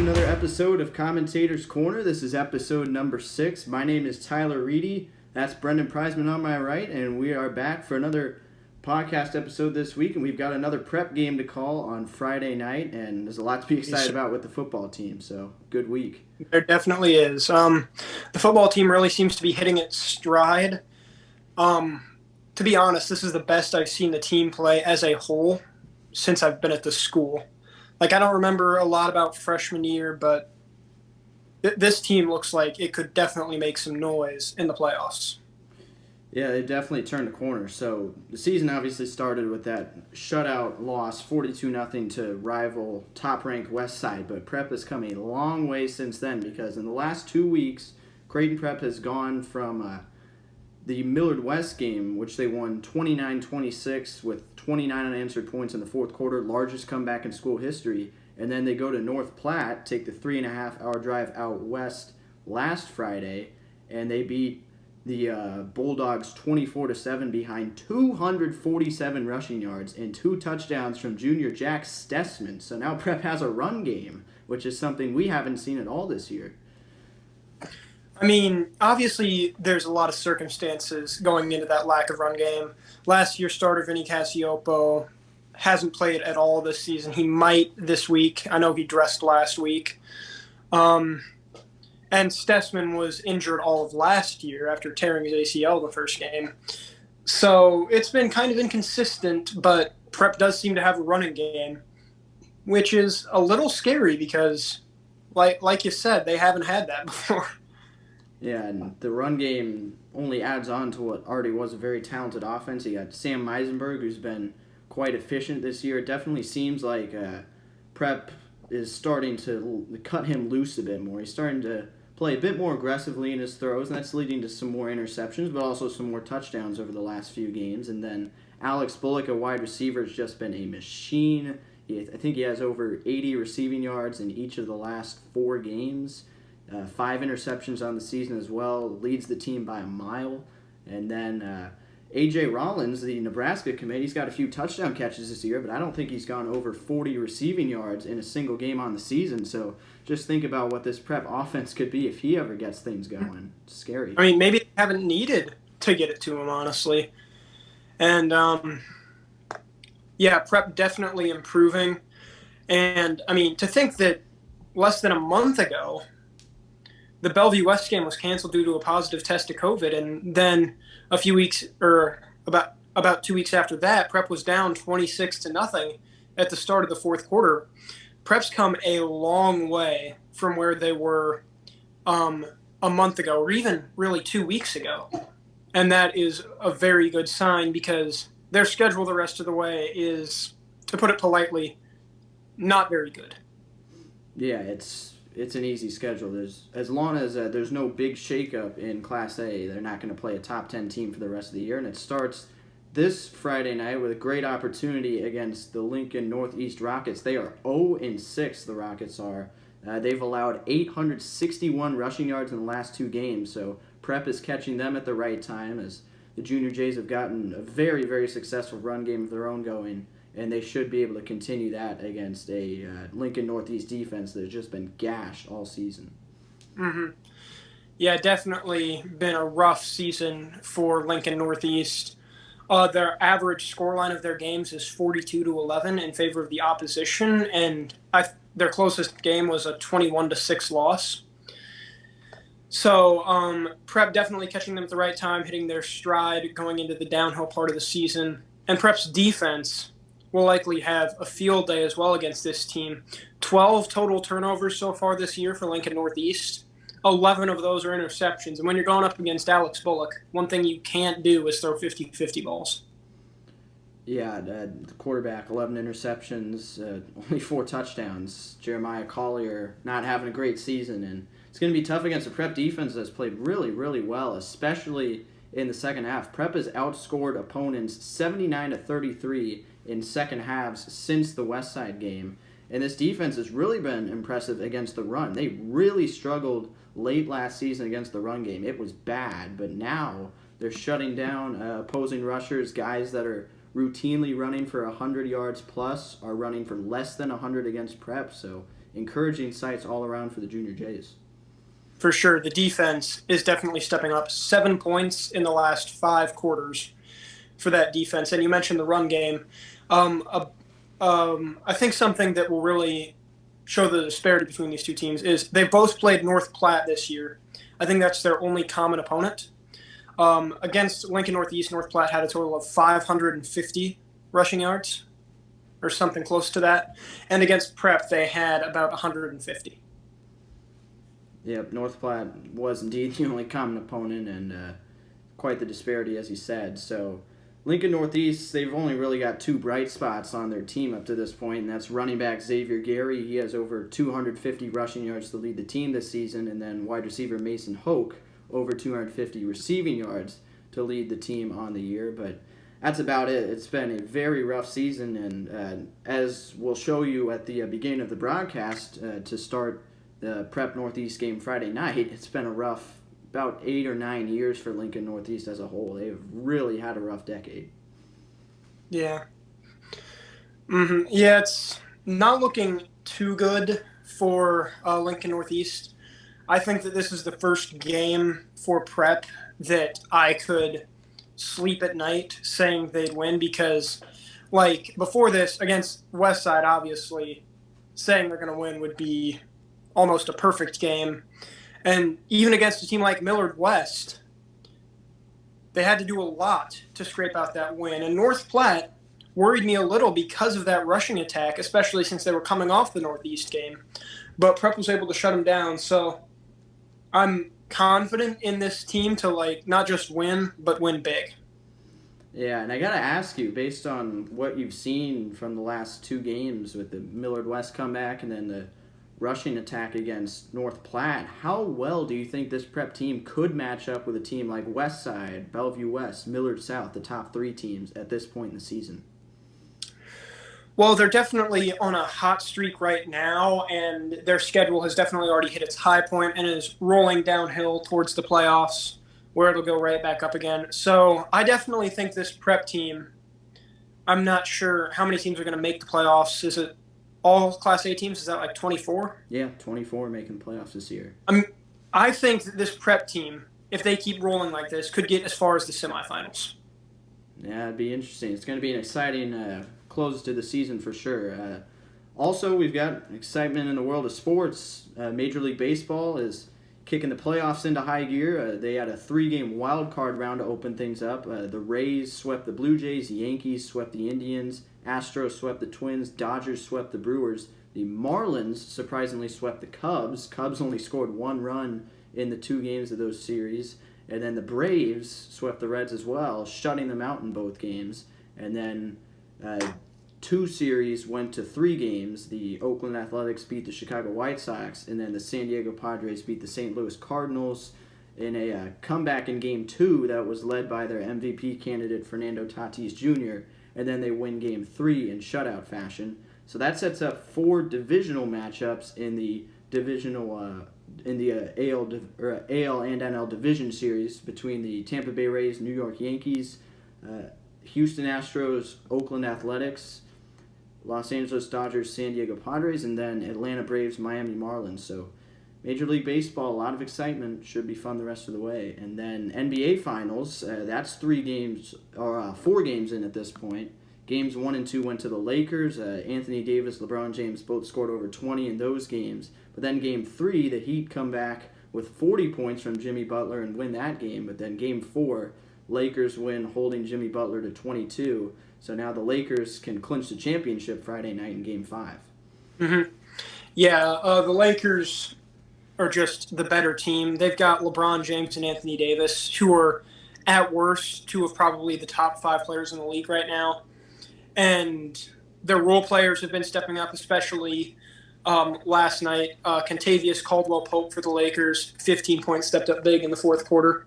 to another episode of Commentator's Corner. This is episode number 6. My name is Tyler Reedy. That's Brendan Preisman on my right, and we are back for another podcast episode this week, and we've got another prep game to call on Friday night, and there's a lot to be excited about with the football team, so good week. There definitely is. The football team really seems to be hitting its stride. To be honest, this is the best I've seen the team play as a whole since I've been at the school. Like, I don't remember a lot about freshman year, but this team looks like it could definitely make some noise in the playoffs. Yeah, they definitely turned the corner. So the season obviously started with that shutout loss, 42-0 to rival top-ranked Westside, but Prep has come a long way since then because in the last 2 weeks, Creighton Prep has gone from the Millard West game, which they won 29-26 with 29 unanswered points in the fourth quarter, largest comeback in school history, and then they go to North Platte, take the 3.5-hour drive out west last Friday, and they beat the Bulldogs 24-7 behind 247 rushing yards and 2 touchdowns from junior Jack Stessman. So now Prep has a run game, which is something we haven't seen at all this year. I mean, obviously there's a lot of circumstances going into that lack of run game. Last year's starter, Vinny Cassioppo, hasn't played at all this season. He might this week. I know he dressed last week. And Stessman was injured all of last year after tearing his ACL the first game. So it's been kind of inconsistent, but Prep does seem to have a running game, which is a little scary because, like you said, they haven't had that before. Yeah, and the run game only adds on to what already was a very talented offense. You got Sam Meisenberg, who's been quite efficient this year. It definitely seems like Prep is starting to cut him loose a bit more. He's starting to play a bit more aggressively in his throws, and that's leading to some more interceptions, but also some more touchdowns over the last few games. And then Alex Bullock, a wide receiver, has just been a machine. I think he has over 80 receiving yards in each of the last 4 games. 5 interceptions on the season as well, leads the team by a mile. And then A.J. Rollins, the Nebraska commit, he's got a few touchdown catches this year, but I don't think he's gone over 40 receiving yards in a single game on the season. So just think about what this Prep offense could be if he ever gets things going. It's scary. I mean, maybe they haven't needed to get it to him, honestly. And, Prep definitely improving. And, I mean, to think that less than a month ago, the Bellevue West game was canceled due to a positive test to COVID, and then a few weeks, or about 2 weeks after that, Prep was down 26-0 at the start of the fourth quarter. Prep's come a long way from where they were a month ago, or even really 2 weeks ago, and that is a very good sign because their schedule the rest of the way is, to put it politely, not very good. Yeah, it's an easy schedule. As long as there's no big shakeup in Class A, they're not going to play a top 10 team for the rest of the year. And it starts this Friday night with a great opportunity against the Lincoln Northeast Rockets. They are 0-6, the Rockets are. They've allowed 861 rushing yards in the last 2 games, so Prep is catching them at the right time as the Junior Jays have gotten a very, very successful run game of their own going. And they should be able to continue that against a Lincoln Northeast defense that has just been gashed all season. Mm-hmm. Yeah, definitely been a rough season for Lincoln Northeast. Their average scoreline of their games is 42-11 in favor of the opposition, and their closest game was a 21-6 loss. So Prep definitely catching them at the right time, hitting their stride going into the downhill part of the season. And Prep's defense will likely have a field day as well against this team. 12 total turnovers so far this year for Lincoln Northeast. 11 of those are interceptions. And when you're going up against Alex Bullock, one thing you can't do is throw 50-50 balls. Yeah, the quarterback, 11 interceptions, only 4 touchdowns. Jeremiah Collier not having a great season. And it's going to be tough against a Prep defense that's played really, really well, especially in the second half. Prep has outscored opponents 79-33 in second halves since the Westside game. And this defense has really been impressive against the run. They really struggled late last season against the run game. It was bad, but now they're shutting down opposing rushers. Guys that are routinely running for 100 yards plus are running for less than 100 against Prep. So encouraging sights all around for the Junior Jays. For sure, the defense is definitely stepping up. 7 points in the last 5 quarters for that defense. And you mentioned the run game. I think something that will really show the disparity between these two teams is they both played North Platte this year. I think that's their only common opponent. Against Lincoln Northeast, North Platte had a total of 550 rushing yards, or something close to that. And against Prep, they had about 150. Yep, North Platte was indeed the only common opponent, and quite the disparity, as you said. So Lincoln Northeast, they've only really got 2 bright spots on their team up to this point, and that's running back Xavier Gary. He has over 250 rushing yards to lead the team this season, and then wide receiver Mason Hoke, over 250 receiving yards to lead the team on the year. But that's about it. It's been a very rough season, and as we'll show you at the beginning of the broadcast to start the Prep Northeast game Friday night, it's been a rough about 8 or 9 years for Lincoln Northeast as a whole. They've really had a rough decade. Yeah. Yeah, it's not looking too good for Lincoln Northeast. I think that this is the first game for Prep that I could sleep at night saying they'd win, because, like, before this, against Westside, obviously, saying they're going to win would be almost a perfect game. And even against a team like Millard West, they had to do a lot to scrape out that win. And North Platte worried me a little because of that rushing attack, especially since they were coming off the Northeast game. But Prep was able to shut them down. So I'm confident in this team to, like, not just win, but win big. Yeah, and I got to ask you, based on what you've seen from the last 2 games with the Millard West comeback and then the rushing attack against North Platte, how well do you think this Prep team could match up with a team like Westside, Bellevue West, Millard South, the top 3 teams at this point in the season? Well, they're definitely on a hot streak right now, and their schedule has definitely already hit its high point and is rolling downhill towards the playoffs, where it'll go right back up again. So I definitely think this Prep team, I'm not sure how many teams are going to make the playoffs. Is it all Class A teams? Is that like 24? Yeah, 24 making the playoffs this year. I think that this Prep team, if they keep rolling like this, could get as far as the semifinals. Yeah, it'd be interesting. It's going to be an exciting close to the season for sure. Also, we've got excitement in the world of sports. Major League Baseball is kicking the playoffs into high gear. They had a 3-game wild card round to open things up. The Rays swept the Blue Jays, the Yankees swept the Indians, Astros swept the Twins, Dodgers swept the Brewers. The Marlins surprisingly swept the Cubs. Cubs only scored 1 run in the 2 games of those series. And then the Braves swept the Reds as well, shutting them out in both games. And then 2 series went to 3 games. The Oakland Athletics beat the Chicago White Sox, and then the San Diego Padres beat the St. Louis Cardinals in a comeback in Game 2 that was led by their MVP candidate Fernando Tatis Jr., and then they win Game 3 in shutout fashion. So that sets up 4 divisional matchups in the AL and NL division series between the Tampa Bay Rays, New York Yankees, Houston Astros, Oakland Athletics, Los Angeles Dodgers, San Diego Padres, and then Atlanta Braves, Miami Marlins. So Major League Baseball, a lot of excitement. Should be fun the rest of the way. And then NBA Finals, that's 4 games in at this point. Games 1 and 2 went to the Lakers. Anthony Davis, LeBron James both scored over 20 in those games. But then Game 3, the Heat come back with 40 points from Jimmy Butler and win that game. But then Game 4, Lakers win, holding Jimmy Butler to 22. So now the Lakers can clinch the championship Friday night in Game 5. Mm-hmm. Yeah, the Lakers are just the better team. They've got LeBron James and Anthony Davis, who are, at worst, 2 of probably the top 5 players in the league right now. And their role players have been stepping up, especially last night. Contavious Caldwell-Pope for the Lakers, 15 points, stepped up big in the 4th quarter.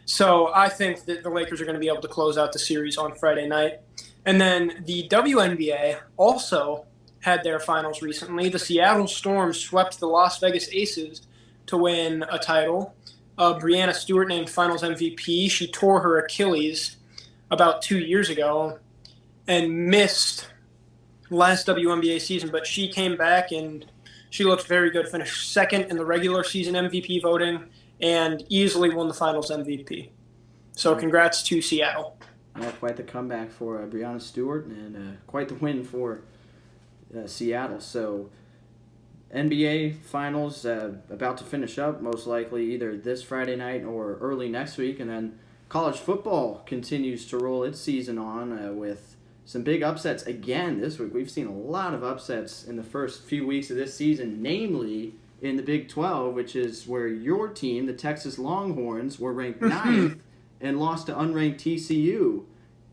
So I think that the Lakers are going to be able to close out the series on Friday night. And then the WNBA also had their finals recently. The Seattle Storm swept the Las Vegas Aces to win a title. Breanna Stewart named Finals MVP. She tore her Achilles about 2 years ago and missed last WNBA season, but she came back and She looked very good, finished second in the regular season MVP voting, and easily won the finals MVP. So congrats to Seattle. Yeah, quite the comeback for Breanna Stewart, and quite the win for Seattle. So NBA Finals about to finish up, most likely either this Friday night or early next week. And then college football continues to roll its season on with some big upsets again this week. We've seen a lot of upsets in the first few weeks of this season, namely in the Big 12, which is where your team, the Texas Longhorns, were ranked 9th and lost to unranked TCU.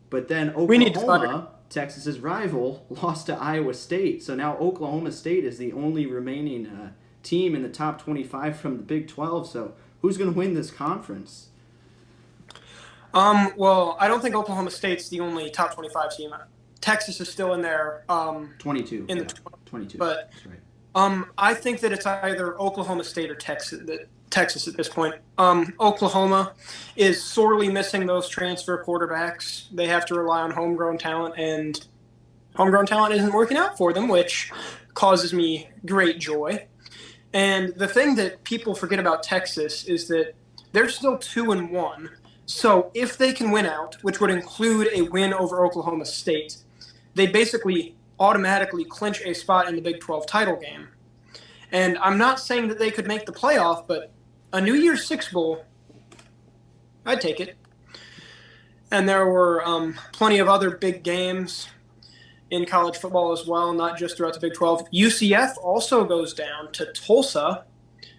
But then Oklahoma, Texas's rival, lost to Iowa State. So now Oklahoma State is the only remaining team in the top 25 from the Big 12. So who's going to win this conference? Well, I don't think Oklahoma State's the only top 25 team. Texas is still in there. 22. In the 22. But that's right. I think that it's either Oklahoma State or Texas at this point. Oklahoma is sorely missing those transfer quarterbacks. They have to rely on homegrown talent, and homegrown talent isn't working out for them, which causes me great joy. And the thing that people forget about Texas is that they're still 2-1. So if they can win out, which would include a win over Oklahoma State, they basically automatically clinch a spot in the Big 12 title game. And I'm not saying that they could make the playoff, but a New Year's Six Bowl, I'd take it. And there were plenty of other big games in college football as well, not just throughout the Big 12. UCF also goes down to Tulsa,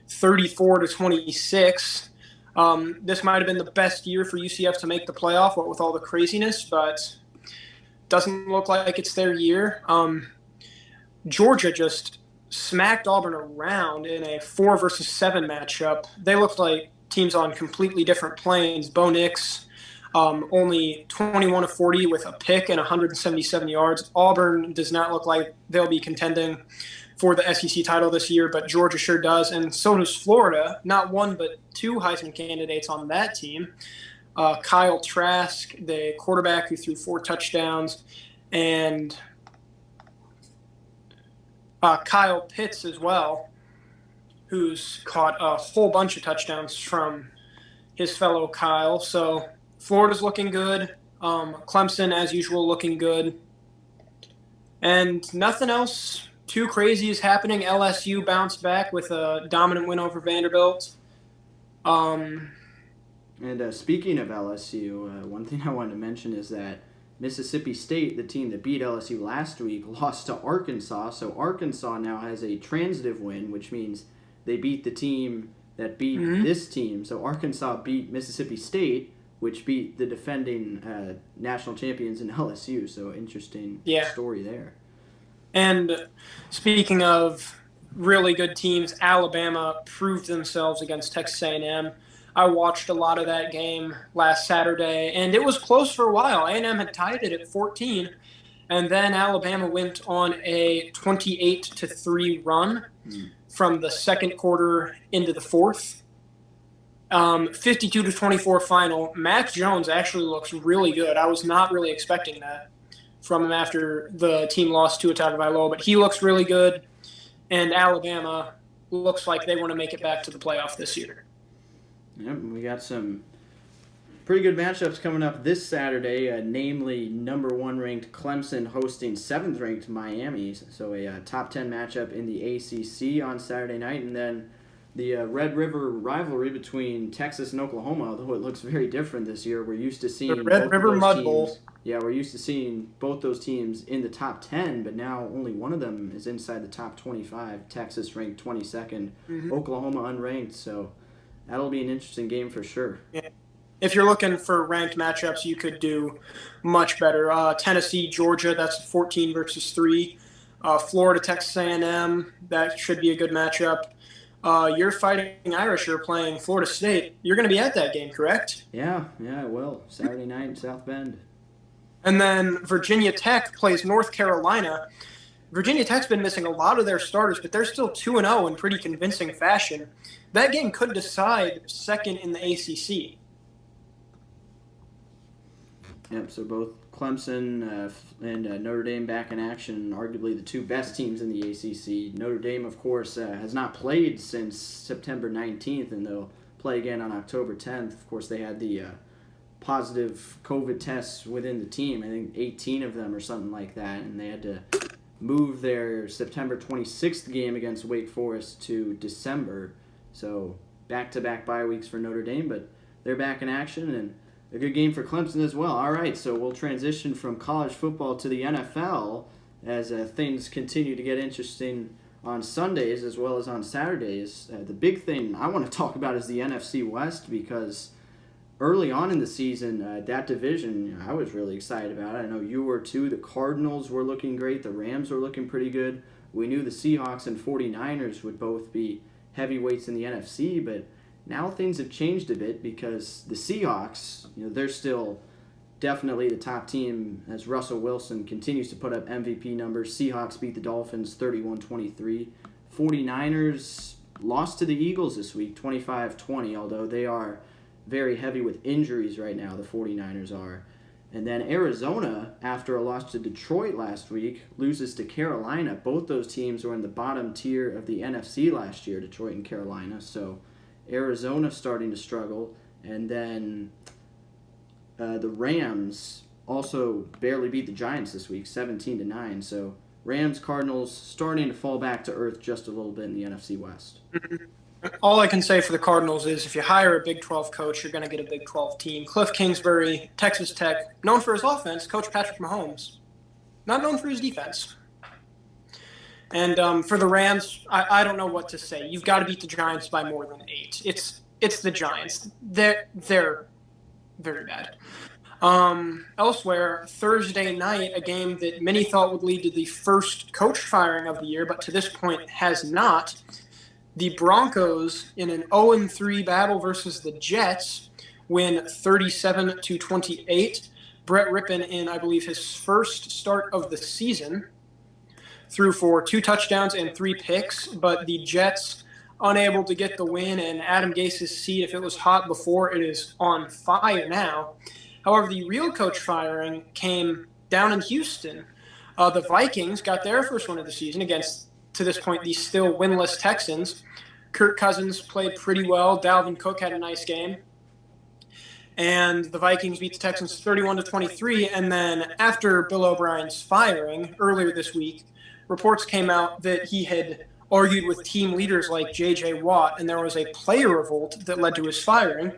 34-26. This might have been the best year for UCF to make the playoff, what with all the craziness, but doesn't look like it's their year. Georgia just smacked Auburn around in a 4-7 matchup. They looked like teams on completely different planes. Bo Nix, only 21 of 40 with a pick and 177 yards. Auburn does not look like they'll be contending for the SEC title this year, but Georgia sure does, and so does Florida. Not one, but two Heisman candidates on that team. Kyle Trask, the quarterback who threw 4 touchdowns, and Kyle Pitts as well, who's caught a whole bunch of touchdowns from his fellow Kyle. So Florida's looking good. Clemson, as usual, looking good. And nothing else too crazy is happening. LSU bounced back with a dominant win over Vanderbilt. And speaking of LSU, one thing I wanted to mention is that Mississippi State, the team that beat LSU last week, lost to Arkansas. So Arkansas now has a transitive win, which means they beat the team that beat this team. So Arkansas beat Mississippi State, which beat the defending national champions in LSU. So interesting story there. And speaking of really good teams, Alabama proved themselves against Texas A&M. I watched a lot of that game last Saturday, and it was close for a while. A&M had tied it at 14, and then Alabama went on a 28-3 run from the second quarter into the fourth. 52-24 final. Mac Jones actually looks really good. I was not really expecting that from him after the team lost to Tagovailoa, but he looks really good, and Alabama looks like they want to make it back to the playoff this year. Yep, we got some pretty good matchups coming up this Saturday, namely number 1 ranked Clemson hosting 7th ranked Miami. So a top 10 matchup in the ACC on Saturday night, and then the Red River rivalry between Texas and Oklahoma, although it looks very different this year. We're used to seeing the Red River Mud Bowl. Yeah, we're used to seeing both those teams in the top 10, but now only one of them is inside the top 25. Texas ranked 22nd, Oklahoma unranked, so that'll be an interesting game for sure. Yeah. If you're looking for ranked matchups, you could do much better. Tennessee, Georgia, that's 14-3. Florida, Texas A&M, that should be a good matchup. Your Fighting Irish are playing Florida State. You're going to be at that game, correct? Yeah, I will. Saturday night in South Bend. And then Virginia Tech plays North Carolina. Virginia Tech's been missing a lot of their starters, but they're still 2-0 in pretty convincing fashion. That game could decide second in the ACC. Yep, so Clemson and Notre Dame back in action, arguably the two best teams in the ACC. Notre Dame, of course, has not played since September 19th, and they'll play again on October 10th. Of course, they had the positive COVID tests within the team. I think 18 of them or something like that, and they had to move their September 26th game against Wake Forest to December. So back-to-back bye weeks for Notre Dame, but they're back in action, and a good game for Clemson as well. All right, so we'll transition from college football to the NFL as things continue to get interesting on Sundays as well as on Saturdays. The big thing I want to talk about is the NFC West, because early on in the season, that division, I was really excited about it. I know you were too. The Cardinals were looking great. The Rams were looking pretty good. We knew the Seahawks and 49ers would both be heavyweights in the NFC, but now things have changed a bit because the Seahawks, they're still definitely the top team as Russell Wilson continues to put up MVP numbers. Seahawks beat the Dolphins 31-23. 49ers lost to the Eagles this week 25-20, although they are very heavy with injuries right now, the 49ers are. And then Arizona, after a loss to Detroit last week, loses to Carolina. Both those teams were in the bottom tier of the NFC last year, Detroit and Carolina. So Arizona starting to struggle. And then the Rams also barely beat the Giants this week, 17-9. So Rams, Cardinals starting to fall back to earth just a little bit in the NFC West. All I can say for the Cardinals is if you hire a Big 12 coach, you're going to get a Big 12 team. Cliff Kingsbury, Texas Tech, known for his offense, Coach Patrick Mahomes, not known for his defense. And for the Rams, I don't know what to say. You've got to beat the Giants by more than 8. It's the Giants. They're very bad. Elsewhere, Thursday night, a game that many thought would lead to the first coach firing of the year, but to this point has not. The Broncos, in an 0-3 battle versus the Jets, win 37-28. Brett Rippon, in I believe his first start of the season, threw for 2 touchdowns and 3 picks, but the Jets unable to get the win, and Adam Gase's seat, if it was hot before, it is on fire now. However, the real coach firing came down in Houston. The Vikings got their first win of the season against, to this point, the still winless Texans. Kirk Cousins played pretty well. Dalvin Cook had a nice game. And the Vikings beat the Texans 31-23. And then after Bill O'Brien's firing earlier this week, reports came out that he had argued with team leaders like J.J. Watt, and there was a player revolt that led to his firing.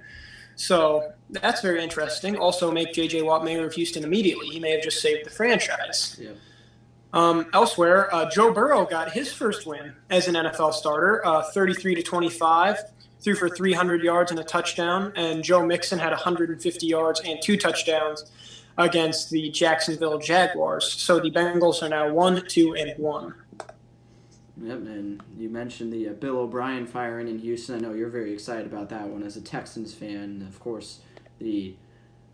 So that's very interesting. Also make J.J. Watt mayor of Houston immediately. He may have just saved the franchise. Yeah. Elsewhere, Joe Burrow got his first win as an NFL starter, 33-25, threw for 300 yards and a touchdown, and Joe Mixon had 150 yards and 2 touchdowns against the Jacksonville Jaguars. So the Bengals are now 1-2-1. Yep, and you mentioned the Bill O'Brien firing in Houston. I know you're very excited about that one as a Texans fan. Of course, the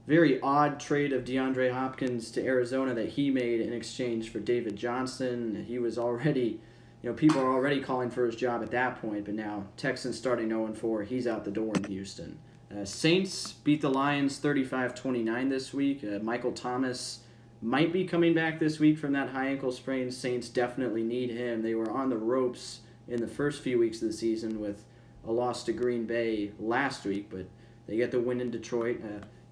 very odd trade of DeAndre Hopkins to Arizona that he made in exchange for David Johnson. He was already, people are already calling for his job at that point, but now Texans starting 0-4, he's out the door in Houston. Saints beat the Lions 35-29 this week. Michael Thomas might be coming back this week from that high ankle sprain. Saints definitely need him. They were on the ropes in the first few weeks of the season with a loss to Green Bay last week, but they get the win in Detroit.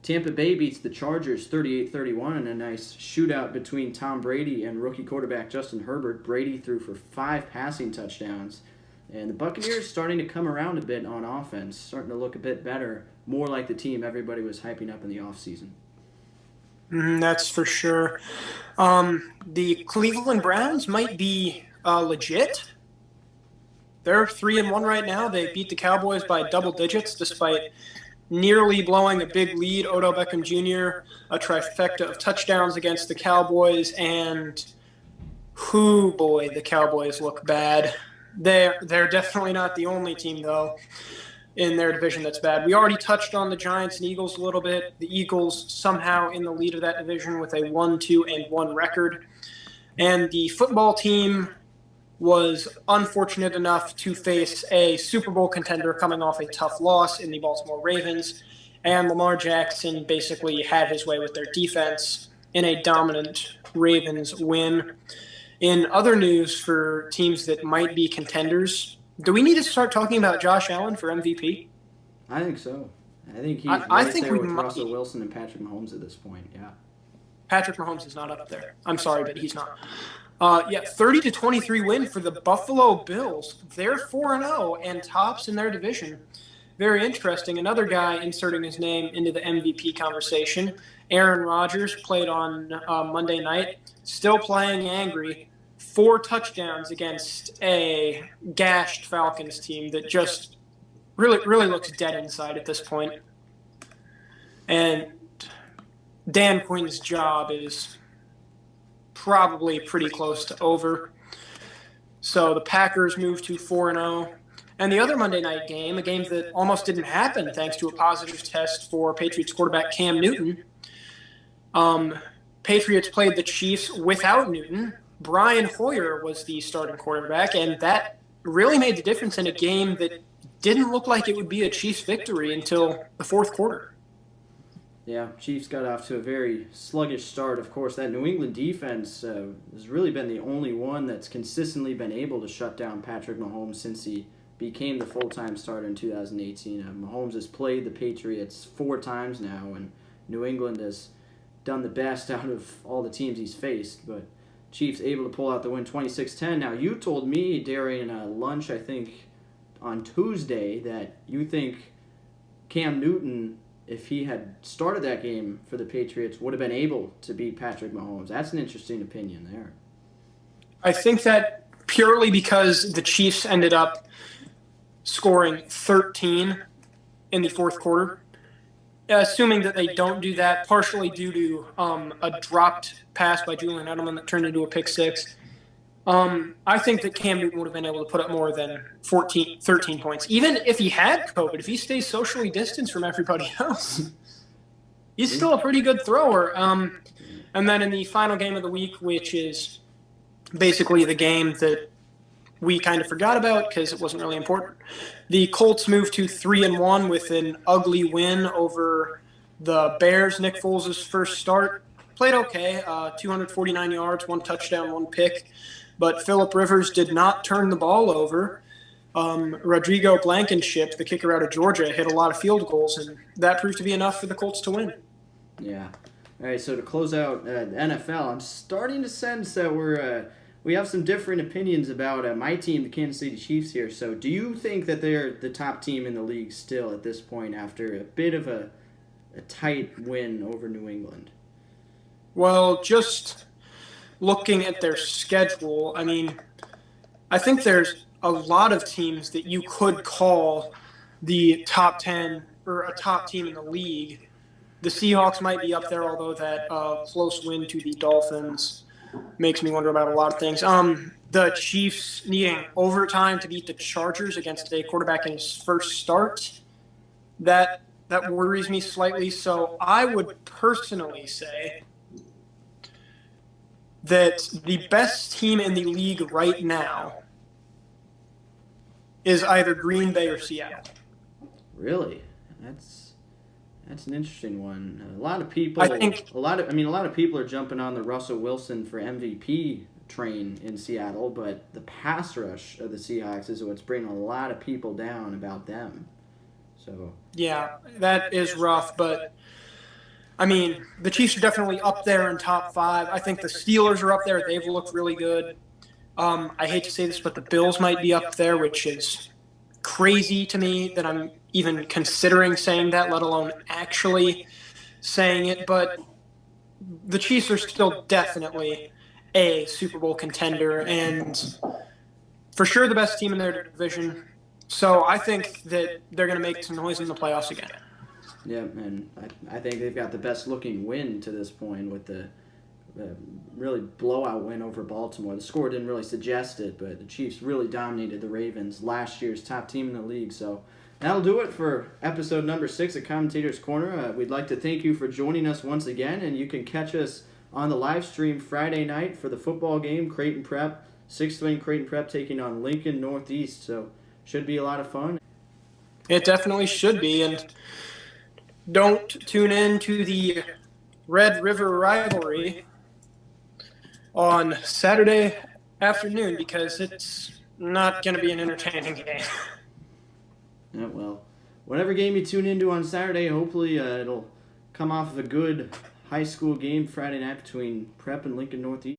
Tampa Bay beats the Chargers 38-31 in a nice shootout between Tom Brady and rookie quarterback Justin Herbert. Brady threw for 5 passing touchdowns. And the Buccaneers starting to come around a bit on offense, starting to look a bit better, more like the team everybody was hyping up in the offseason. That's for sure. The Cleveland Browns might be legit. They're 3-1 right now. They beat the Cowboys by double digits despite nearly blowing a big lead. Odell Beckham Jr., a trifecta of touchdowns against the Cowboys, and the Cowboys look bad. They're definitely not the only team, though, in their division that's bad. We already touched on the Giants and Eagles a little bit. The Eagles somehow in the lead of that division with a 1-2-1 record. And the football team was unfortunate enough to face a Super Bowl contender coming off a tough loss in the Baltimore Ravens. And Lamar Jackson basically had his way with their defense in a dominant Ravens win. In other news for teams that might be contenders, do we need to start talking about Josh Allen for MVP? I think so. I think he's I right think there we with might. Russell Wilson and Patrick Mahomes at this point. Yeah. Patrick Mahomes is not up there. I'm sorry, but he's not. 30-23 win for the Buffalo Bills. They're 4-0 and tops in their division. Very interesting. Another guy inserting his name into the MVP conversation. Aaron Rodgers played on Monday night, still playing angry. 4 touchdowns against a gashed Falcons team that just really looks dead inside at this point. And Dan Quinn's job is probably pretty close to over. So the Packers moved to 4-0. And the other Monday night game, a game that almost didn't happen thanks to a positive test for Patriots quarterback Cam Newton. Patriots played the Chiefs without Newton. Brian Hoyer was the starting quarterback, and that really made the difference in a game that didn't look like it would be a Chiefs victory until the fourth quarter. Yeah, Chiefs got off to a very sluggish start. Of course, that New England defense has really been the only one that's consistently been able to shut down Patrick Mahomes since he became the full-time starter in 2018. Mahomes has played the Patriots 4 times now, and New England has done the best out of all the teams he's faced. But Chiefs able to pull out the win 26-10. Now, you told me during lunch, I think, on Tuesday, that you think Cam Newton, if he had started that game for the Patriots, would have been able to beat Patrick Mahomes. That's an interesting opinion there. I think that purely because the Chiefs ended up scoring 13 in the fourth quarter, assuming that they don't do that, partially due to a dropped pass by Julian Edelman that turned into a pick six. I think that Cam Newton would have been able to put up more than 13 points. Even if he had COVID, if he stays socially distanced from everybody else, he's still a pretty good thrower. And then in the final game of the week, which is basically the game that we kind of forgot about because it wasn't really important, the Colts moved to 3-1 with an ugly win over the Bears. Nick Foles' first start played okay, 249 yards, 1 touchdown, 1 pick. But Phillip Rivers did not turn the ball over. Rodrigo Blankenship, the kicker out of Georgia, hit a lot of field goals, and that proved to be enough for the Colts to win. Yeah. All right, so to close out the NFL, I'm starting to sense that we have some different opinions about my team, the Kansas City Chiefs here. So do you think that they're the top team in the league still at this point after a bit of a tight win over New England? Well, just looking at their schedule, I mean, I think there's a lot of teams that you could call the top 10 or a top team in the league. The Seahawks might be up there, although that close win to the Dolphins makes me wonder about a lot of things. The Chiefs needing overtime to beat the Chargers against a quarterback in his first start, that worries me slightly. So I would personally say that the best team in the league right now is either Green Bay or Seattle. Really? That's an interesting one. A lot of people a lot of people are jumping on the Russell Wilson for MVP train in Seattle, but the pass rush of the Seahawks is what's bringing a lot of people down about them. So yeah, that is rough, but I mean, the Chiefs are definitely up there in top 5. I think the Steelers are up there. They've looked really good. I hate to say this, but the Bills might be up there, which is crazy to me that I'm even considering saying that, let alone actually saying it. But the Chiefs are still definitely a Super Bowl contender and for sure the best team in their division. So I think that they're going to make some noise in the playoffs again. Yeah, and I think they've got the best-looking win to this point with the really blowout win over Baltimore. The score didn't really suggest it, but the Chiefs really dominated the Ravens, last year's top team in the league. So that'll do it for episode number 6 of Commentator's Corner. We'd like to thank you for joining us once again, and you can catch us on the live stream Friday night for the football game, Creighton Prep, 6th Wing Creighton Prep taking on Lincoln Northeast. So should be a lot of fun. It definitely should be, and don't tune in to the Red River rivalry on Saturday afternoon because it's not going to be an entertaining game. Yeah, well, whatever game you tune into on Saturday, hopefully it'll come off of a good high school game Friday night between Prep and Lincoln Northeast.